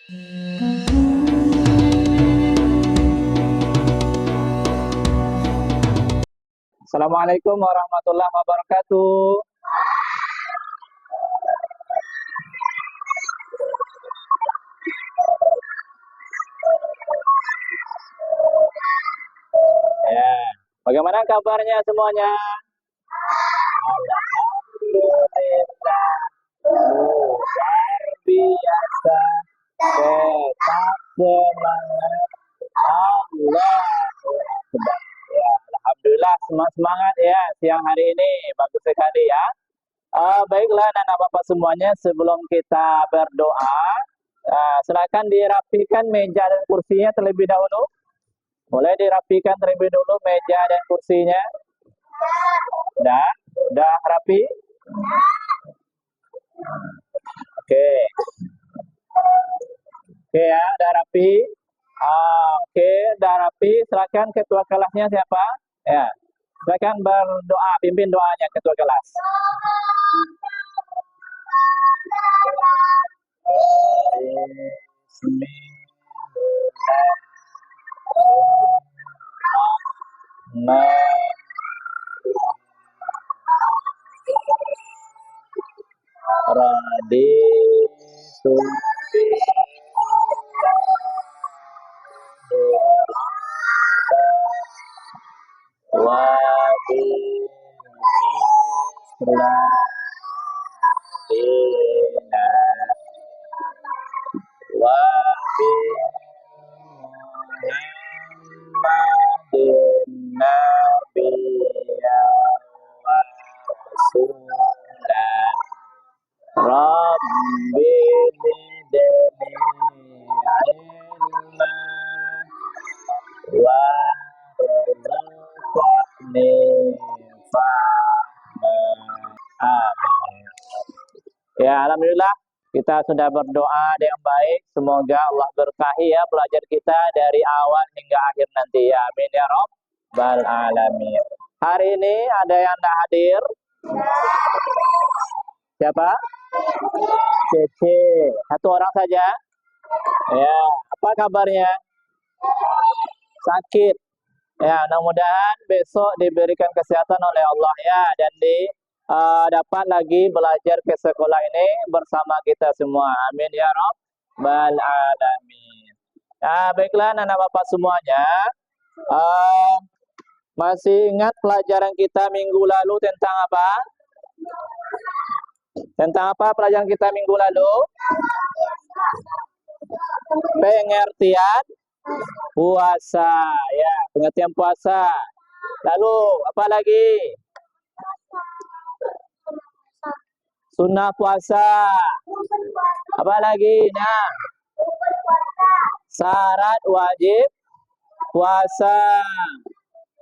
Assalamualaikum warahmatullahi wabarakatuh. Ya, bagaimana kabarnya semuanya? Alhamdulillah. Luar biasa. Tetap semangat. Allah. Ya, alhamdulillah semangat ya siang hari ini. Bagus sekali ya. Baiklah anak bapak semuanya, sebelum kita berdoa, silakan dirapikan meja dan kursinya terlebih dahulu. Boleh dirapikan terlebih dulu meja dan kursinya. Udah rapi? Oke. Oke ya, udah rapi. Oke, udah rapi. Silakan ketua kelasnya siapa? Ya, silakan berdoa, pimpin doanya ketua kelas. Raditu wa dina wa Muhammadin nabiyya wa rasulah. Rabbi zidni ilma wa rzuqni fahma. Amin. Ya, alhamdulillah kita sudah berdoa dengan baik. Semoga Allah berkahi ya pelajar kita dari awal hingga akhir nanti ya. Amin ya rabbal alamin. Hari ini ada yang tidak hadir? Siapa? Cece. Satu orang saja. Ya, apa kabarnya? Sakit. Ya, mudah-mudahan besok diberikan kesehatan oleh Allah ya, dan dapat lagi belajar ke sekolah ini bersama kita semua. Amin ya rabbal alamin. Nah, baiklah anak bapak semuanya. Masih ingat pelajaran kita minggu lalu tentang apa? Tentang apa pelajaran kita minggu lalu? Pengertian puasa ya, pengertian puasa. Lalu apa lagi? Sunnah puasa. Apa lagi? Nah, syarat wajib puasa.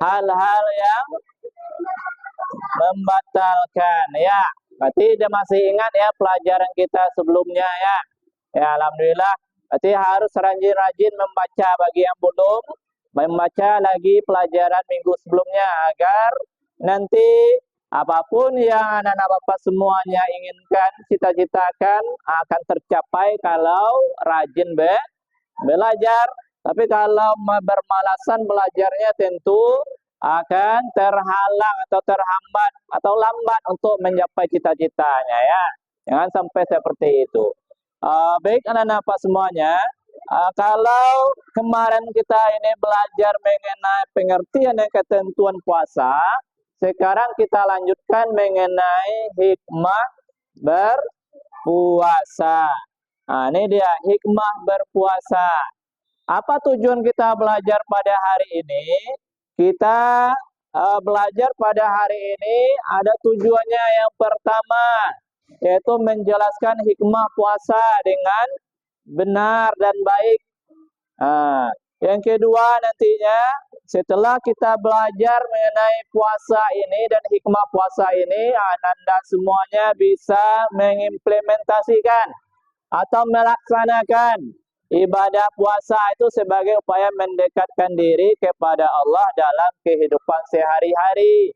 Hal-hal yang membatalkan ya. Berarti dia masih ingat ya pelajaran kita sebelumnya ya. Ya, alhamdulillah. Berarti harus rajin-rajin membaca bagi yang belum membaca lagi pelajaran minggu sebelumnya, agar nanti apapun yang anak-anak bapak semuanya inginkan, cita-citakan akan tercapai kalau rajin belajar. Tapi kalau bermalasan belajarnya tentu akan terhalang atau terhambat atau lambat untuk mencapai cita-citanya ya. Jangan sampai seperti itu. Baik anak-anak bapak semuanya, kalau kemarin kita ini belajar mengenai pengertian dan ketentuan puasa, sekarang kita lanjutkan mengenai hikmah berpuasa. Nah, ini dia hikmah berpuasa. Apa tujuan kita belajar pada hari ini? Kita belajar pada hari ini ada tujuannya. Yang pertama yaitu menjelaskan hikmah puasa dengan benar dan baik. Yang kedua nantinya setelah kita belajar mengenai puasa ini dan hikmah puasa ini, Anda semuanya bisa mengimplementasikan atau melaksanakan ibadah puasa itu sebagai upaya mendekatkan diri kepada Allah dalam kehidupan sehari-hari.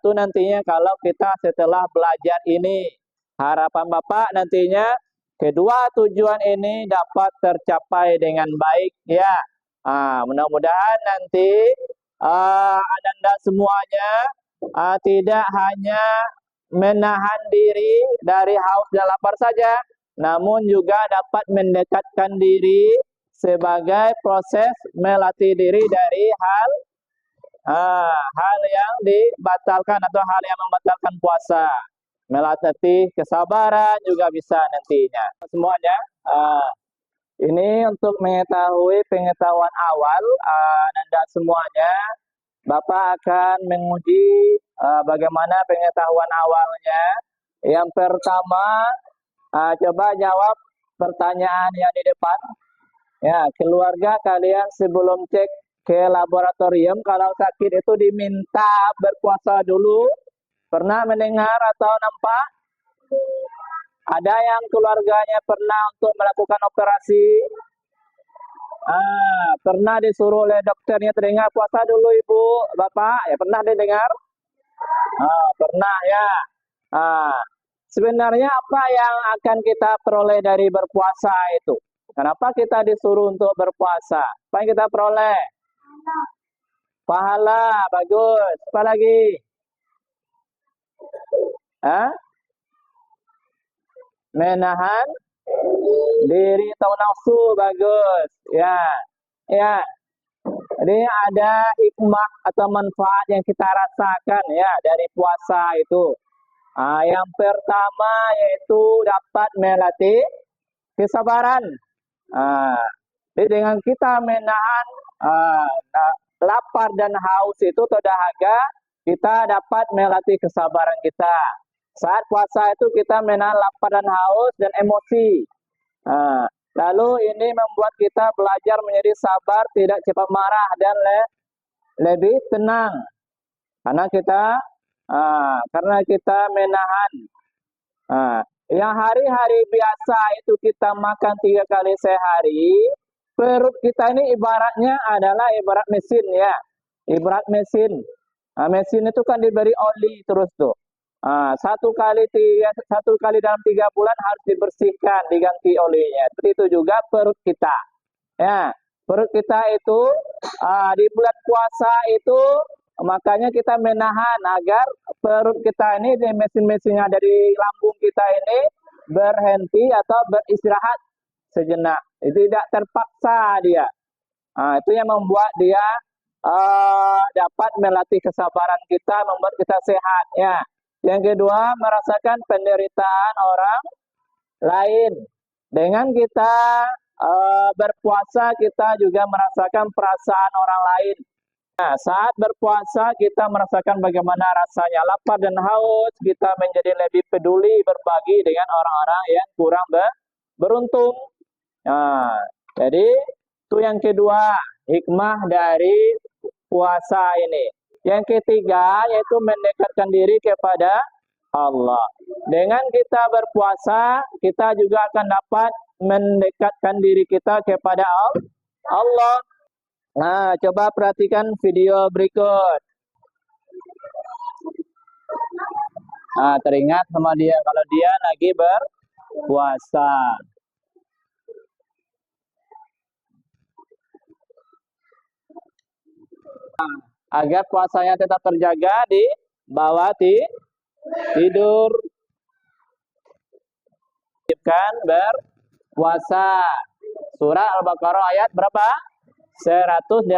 Itu nantinya kalau kita setelah belajar ini, harapan Bapak nantinya Kedua tujuan ini dapat tercapai dengan baik ya. Mudah-mudahan nanti Ananda semuanya tidak hanya menahan diri dari haus dan lapar saja, namun juga dapat mendekatkan diri sebagai proses melatih diri dari hal yang dibatalkan atau hal yang membatalkan puasa. Melatih kesabaran juga bisa nantinya. Semuanya, ini untuk mengetahui pengetahuan awal Anda semuanya. Bapak akan menguji bagaimana pengetahuan awalnya. Yang pertama, coba jawab pertanyaan yang di depan. Ya, keluarga kalian sebelum cek ke laboratorium kalau sakit itu diminta berpuasa dulu. Pernah mendengar atau nampak? Ada yang keluarganya pernah untuk melakukan operasi? Pernah disuruh oleh dokternya terdengar puasa dulu ibu, bapak? Ya pernah didengar? Pernah ya. Sebenarnya apa yang akan kita peroleh dari berpuasa itu? Kenapa kita disuruh untuk berpuasa? Apa yang kita peroleh? Pahala, bagus. Apa lagi? Menahan diri atau nafsu, bagus. Ya, ya. Jadi ada hikmah atau manfaat yang kita rasakan ya dari puasa itu. Yang pertama yaitu dapat melatih kesabaran. Jadi dengan kita menahan lapar dan haus itu atau dahaga, kita dapat melatih kesabaran kita. Saat puasa itu kita menahan lapar dan haus dan emosi. Lalu ini membuat kita belajar menjadi sabar, tidak cepat marah dan lebih tenang. Karena kita menahan. Yang hari-hari biasa itu kita makan 3 kali sehari, perut kita ini ibaratnya adalah ibarat mesin ya. Ibarat mesin. Mesin itu kan diberi oli terus tuh. Satu kali dalam 3 bulan harus dibersihkan, diganti olinya. Seperti itu juga perut kita. Ya, perut kita itu di bulan puasa itu makanya kita menahan agar perut kita ini di mesin-mesinnya dari lambung kita ini berhenti atau beristirahat sejenak. Tidak terpaksa dia. Itu yang membuat dia dapat melatih kesabaran kita, membuat kita sehat ya. Yang kedua, merasakan penderitaan orang lain. Dengan kita berpuasa, kita juga merasakan perasaan orang lain. Nah, saat berpuasa, kita merasakan bagaimana rasanya lapar dan haus. Kita menjadi lebih peduli berbagi dengan orang-orang yang kurang beruntung. Jadi, itu yang kedua, hikmah dari puasa ini. Yang ketiga yaitu mendekatkan diri kepada Allah. Dengan kita berpuasa, kita juga akan dapat mendekatkan diri kita kepada Allah. Coba perhatikan video berikut. Teringat sama dia kalau dia lagi berpuasa. Agar puasanya tetap terjaga di bawah tidur. Wajibkan berpuasa. Surah Al-Baqarah ayat berapa? 183.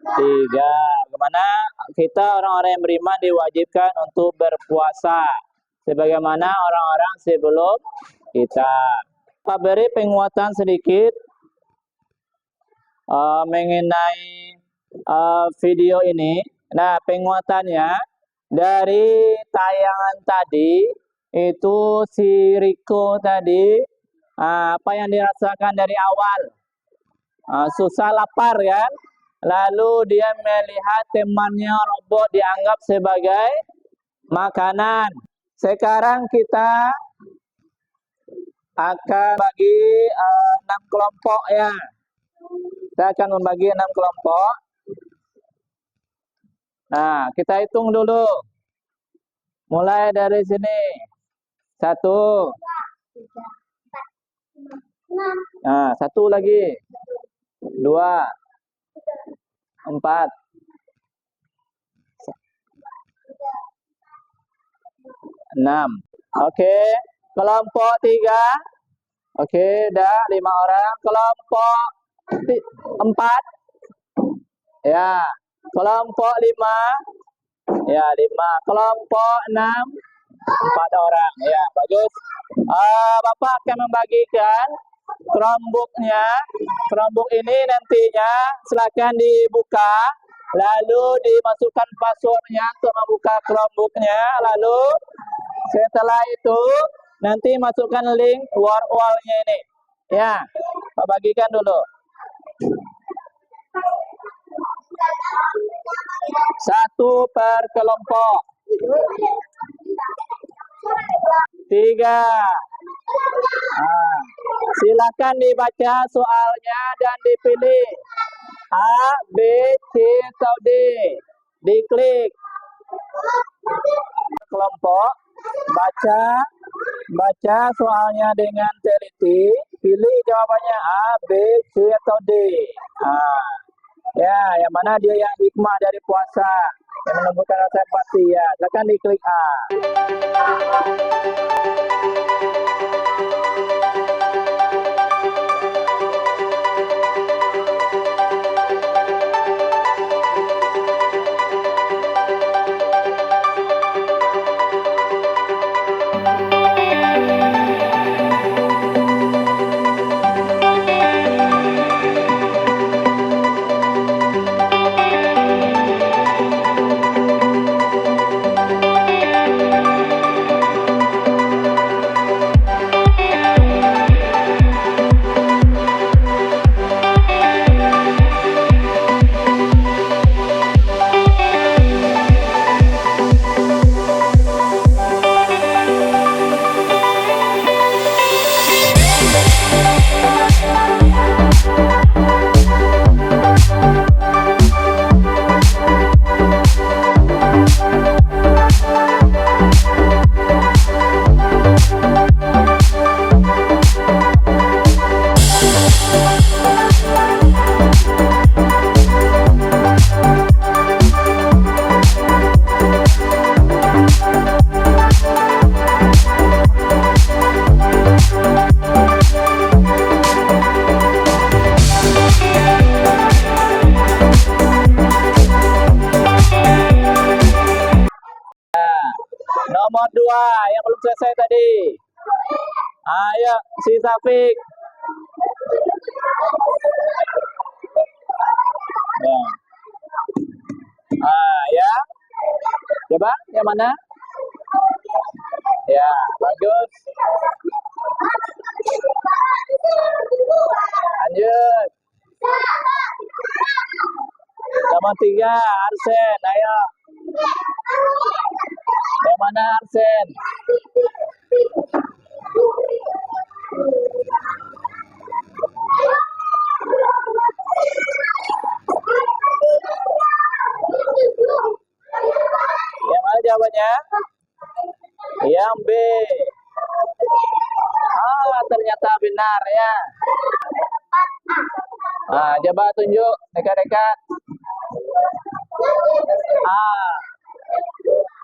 Bagaimana kita orang-orang yang beriman diwajibkan untuk berpuasa sebagaimana orang-orang sebelum kita. Kita beri penguatan sedikit mengenai video ini. Nah, penguatannya dari tayangan tadi itu si Riko tadi apa yang dirasakan dari awal, susah lapar kan, lalu dia melihat temannya robot dianggap sebagai makanan. Sekarang kita akan bagi 6 kelompok ya. Kita akan membagi 6 kelompok. Nah, kita hitung dulu. Mulai dari sini. 1, Nah, 1 lagi. 2, 4, 6. Oke, kelompok 3. Oke, dah 5 orang. Kelompok 4. Ya. Kelompok 5. Ya, 5. Kelompok 6. 4 orang. Ya, bagus. Bapak akan membagikan Chromebook-nya. Chromebook ini nantinya silakan dibuka, lalu dimasukkan password-nya untuk membuka Chromebook-nya. Lalu setelah itu nanti masukkan link wall-nya ini. Ya, Pak bagikan dulu. 1 per kelompok. 3. Silakan dibaca soalnya dan dipilih A, B, C, atau D. Diklik kelompok, baca soalnya dengan teliti, pilih jawabannya A, B, C, atau D. Ya, yang mana dia yang hikmah dari puasa, yang menumbuhkan rasa empati ya. Silakan diklik A. Nomor 2 yang belum selesai tadi. Ayo, si Safik. Ya. Coba, yang mana? Ya, bagus. Lanjut. Nomor 3, Arsen. Ayo. Yang mana Arsen? Yang mana jawabannya? Yang B. Ternyata benar ya. Coba tunjuk dekat-dekat.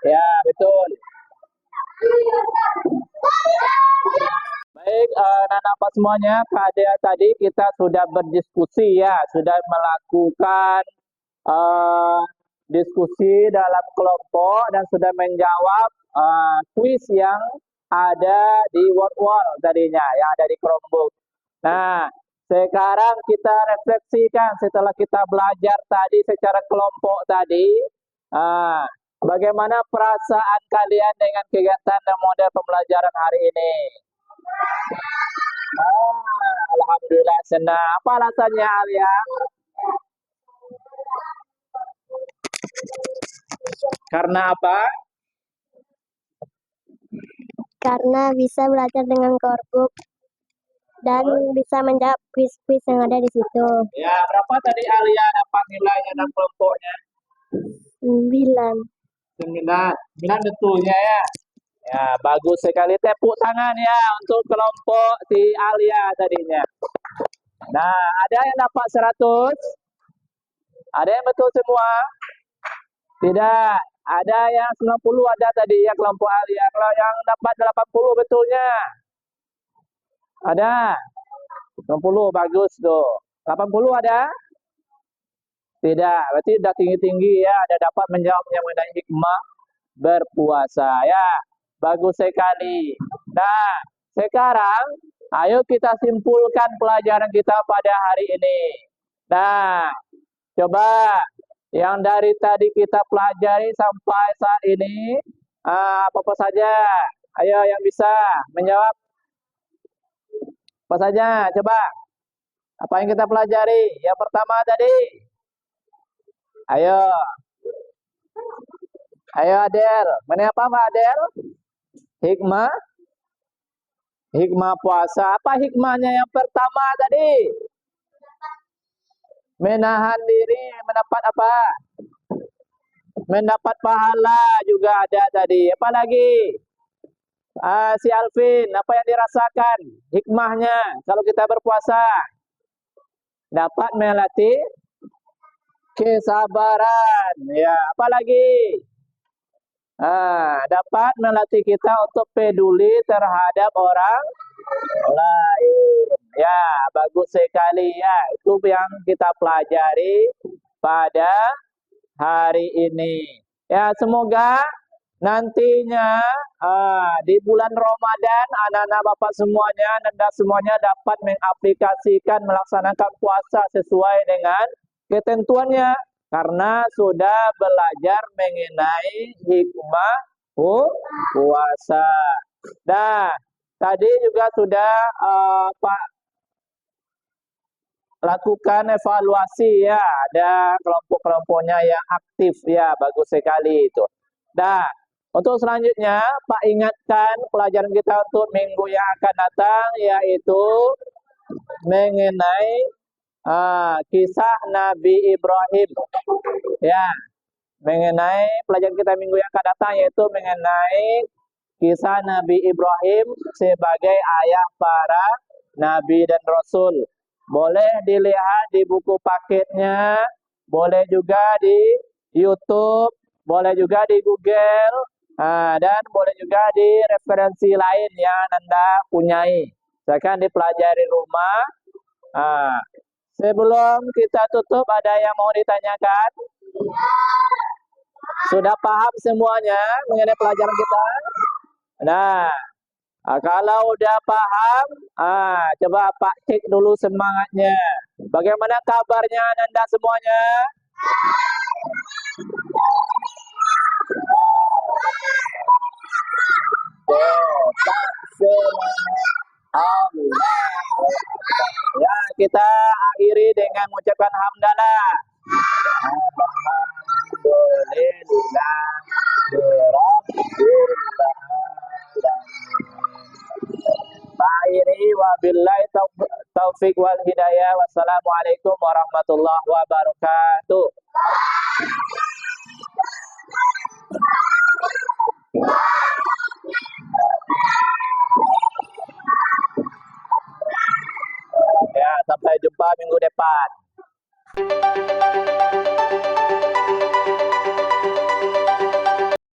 Ya, betul. Baik, anak-anak semuanya, tadi kita sudah berdiskusi ya, sudah melakukan diskusi dalam kelompok dan sudah menjawab kuis yang ada di wall tadinya, yang ada di Chromebook. Nah, sekarang kita refleksikan setelah kita belajar tadi secara kelompok tadi, bagaimana perasaan kalian dengan kegiatan dan model pembelajaran hari ini? Alhamdulillah senang. Apa alasannya, Alia? Karena apa? Karena bisa belajar dengan Chromebook dan bisa menjawab kuis-kuis yang ada di situ. Ya, berapa tadi Alia dapat nilainya dalam kelompoknya? 9. 9 betulnya ya. Ya, bagus sekali. Tepuk tangan ya untuk kelompok si Alia tadinya. Nah, ada yang dapat 100? Ada yang betul semua? Tidak. Ada yang 90 ada tadi ya kelompok Alia. Kalau yang dapat 80 betulnya? Ada? 90 bagus tuh. 80 ada? Tidak. Berarti sudah tinggi-tinggi ya. Ada dapat menjawabnya mengenai hikmah berpuasa ya. Bagus sekali. Nah, sekarang ayo kita simpulkan pelajaran kita pada hari ini. Nah, coba yang dari tadi kita pelajari sampai saat ini apa-apa saja. Ayo yang bisa menjawab apa saja. Coba. Apa yang kita pelajari? Yang pertama tadi. Ayo. Ayo Adel. Mana apa Pak Adel? Hikmah. Hikmah puasa. Apa hikmahnya yang pertama tadi? Menahan diri. Mendapat apa? Mendapat pahala juga ada tadi. Apa lagi? Si Alvin. Apa yang dirasakan? Hikmahnya kalau kita berpuasa. Dapat melatih kesabaran. Ya, apa lagi? Dapat melatih kita untuk peduli terhadap orang lain. Ya, bagus sekali ya. Itu yang kita pelajari pada hari ini. Ya, semoga nantinya di bulan Ramadan anak-anak Bapak semuanya, Nanda semuanya dapat mengaplikasikan melaksanakan puasa sesuai dengan ketentuannya karena sudah belajar mengenai hikmah puasa. Nah, tadi juga sudah Pak lakukan evaluasi ya, ada kelompok-kelompoknya yang aktif ya, bagus sekali itu. Nah, untuk selanjutnya Pak ingatkan pelajaran kita untuk minggu yang akan datang yaitu mengenai kisah Nabi Ibrahim. Ya, mengenai pelajaran kita minggu yang akan datang yaitu mengenai kisah Nabi Ibrahim sebagai ayah para nabi dan rasul. Boleh dilihat di buku paketnya, boleh juga di YouTube, boleh juga di Google, dan boleh juga di referensi lain yang Anda punyai. Silakan dipelajari rumah. Sebelum kita tutup, ada yang mau ditanyakan? Sudah paham semuanya mengenai pelajaran kita? Nah, kalau udah paham, coba Pak cek dulu semangatnya. Bagaimana kabarnya Anda semuanya? Ya, kita akhiri dengan mengucapkan hamdalah. Alhamdulillah. Akhiri wabillahi taufik wal hidayah. Wassalamualaikum warahmatullahi wabarakatuh. Ya, sampai jumpa minggu depan.